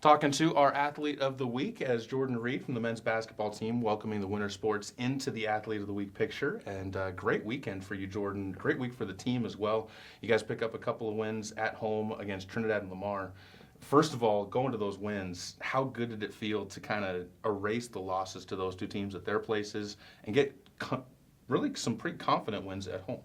Talking to our Athlete of the Week as Jordan Reed from the men's basketball team welcoming the Winter Sports into the Athlete of the Week picture. And great weekend for you, Jordan. Great week for the team as well. You guys pick up a couple of wins at home against Trinidad and Lamar. First of all, going to those wins, how good did it feel to kind of erase the losses to those two teams at their places and get really some pretty confident wins at home?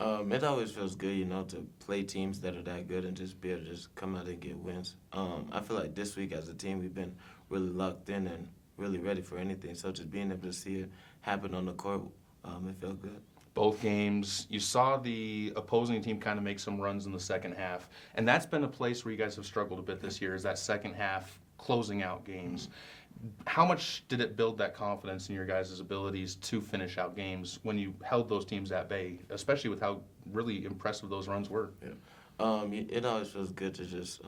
It always feels good, to play teams that are that good and just be able to just come out and get wins. I feel like this week as a team, we've been really locked in and really ready for anything. So just being able to see it happen on the court, it felt good. Both games, you saw the opposing team kind of make some runs in the second half. And that's been a place where you guys have struggled a bit this year, is that second half closing out games. How much did it build that confidence in your guys' abilities to finish out games when you held those teams at bay, especially with how really impressive those runs were? Yeah. It always feels good to just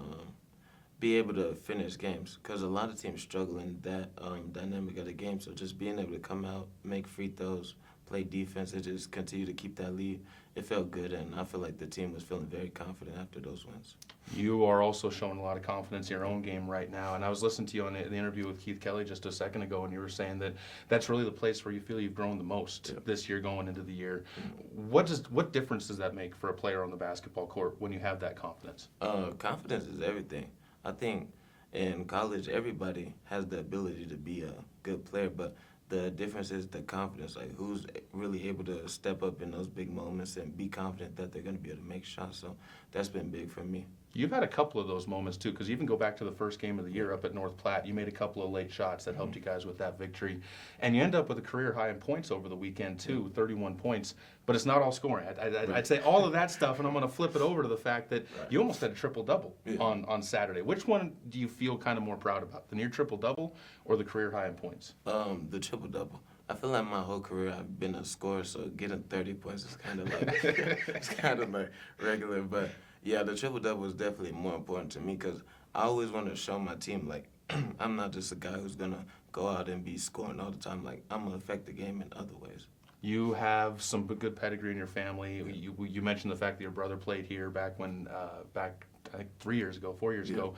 be able to finish games because a lot of teams struggle in that dynamic of the game. So just being able to come out, make free throws, play defense, and just continue to keep that lead, it felt good, and I feel like the team was feeling very confident after those wins. You are also showing a lot of confidence in your own game right now, and I was listening to you on the interview with Keith Kelly just a second ago, and you were saying that that's really the place where you feel you've grown the most this year going into the year. What difference does that make for a player on the basketball court when you have that confidence? Confidence is everything. I think in college, everybody has the ability to be a good player, but the difference is the confidence, like who's really able to step up in those big moments and be confident that they're going to be able to make shots. So that's been big for me. You've had a couple of those moments, too, because you even go back to the first game of the year up at North Platte. You made a couple of late shots that helped you guys with that victory. And you end up with a career high in points over the weekend, too, 31 points. But it's not all scoring. I'd say all of that stuff, and I'm going to flip it over to the fact that you almost had a triple-double on Saturday. Which one do you feel kind of more proud about, the near triple-double or the career high in points? The triple-double. I feel like my whole career I've been a scorer, so getting 30 points is kind of like it's kind of like regular. But yeah, the triple-double is definitely more important to me because I always want to show my team, like, I'm not just a guy who's going to go out and be scoring all the time. Like, I'm going to affect the game in other ways. You have some good pedigree in your family. You mentioned the fact that your brother played here back I think 4 years ago.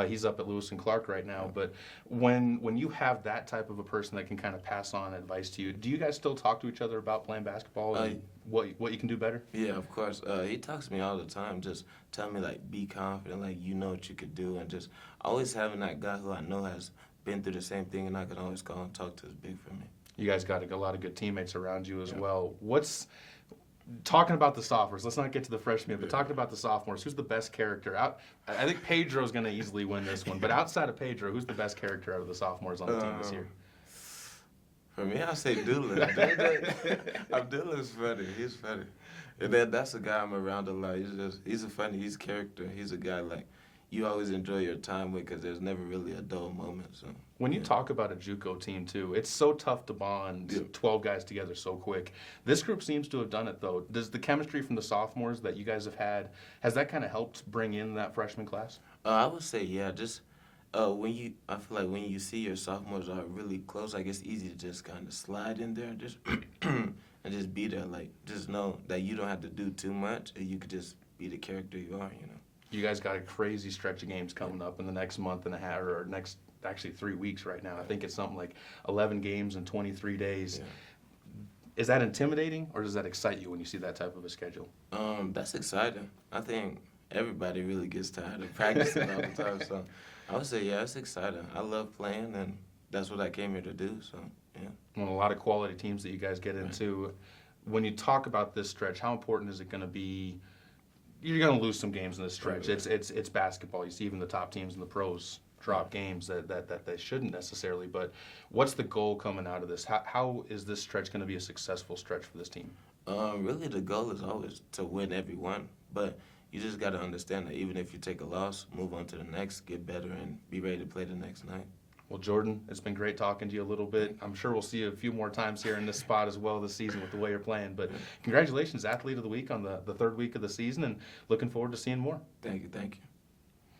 He's up at Lewis and Clark right now. But when you have that type of a person that can kind of pass on advice to you, do you guys still talk to each other about playing basketball and what you can do better? Yeah, of course. He talks to me all the time, just telling me, like, be confident, like, you know what you could do. And just always having that guy who I know has been through the same thing and I can always call and talk to is big for me. You guys got a lot of good teammates around you as well. Talking about the sophomores, let's not get to the freshmen, but talking about the sophomores, who's the best character? I think Pedro's going to easily win this one, but outside of Pedro, who's the best character out of the sophomores on the team this year? For me, I'll say Doolin. Abdullah's funny. He's funny. And that's a guy I'm around a lot. He's a character. He's a guy like you always enjoy your time with because there's never really a dull moment. So when you talk about a JUCO team too, it's so tough to bond 12 guys together so quick. This group seems to have done it though. Does the chemistry from the sophomores that you guys have had, has that kind of helped bring in that freshman class? I would say yeah. Just I feel like when you see your sophomores are really close, like it's easy to just kind of slide in there and just and just be there. Like just know that you don't have to do too much, and you could just be the character you are. You guys got a crazy stretch of games coming up in the next month and a half, or actually 3 weeks right now. I think it's something like 11 games in 23 days. Yeah. Is that intimidating, or does that excite you when you see that type of a schedule? That's exciting. I think everybody really gets tired of practicing all the time. So I would say, yeah, it's exciting. I love playing, and that's what I came here to do. So, yeah. Well, a lot of quality teams that you guys get into. When you talk about this stretch, how important is it going to be? You're going to lose some games in this stretch. Right. It's basketball. You see even the top teams in the pros drop games that they shouldn't necessarily. But what's the goal coming out of this? How is this stretch going to be a successful stretch for this team? Really, the goal is always to win every one. But you just got to understand that even if you take a loss, move on to the next, get better, and be ready to play the next night. Well, Jordan, it's been great talking to you a little bit. I'm sure we'll see you a few more times here in this spot as well this season with the way you're playing. But congratulations, Athlete of the Week on the third week of the season, and looking forward to seeing more. Thank you.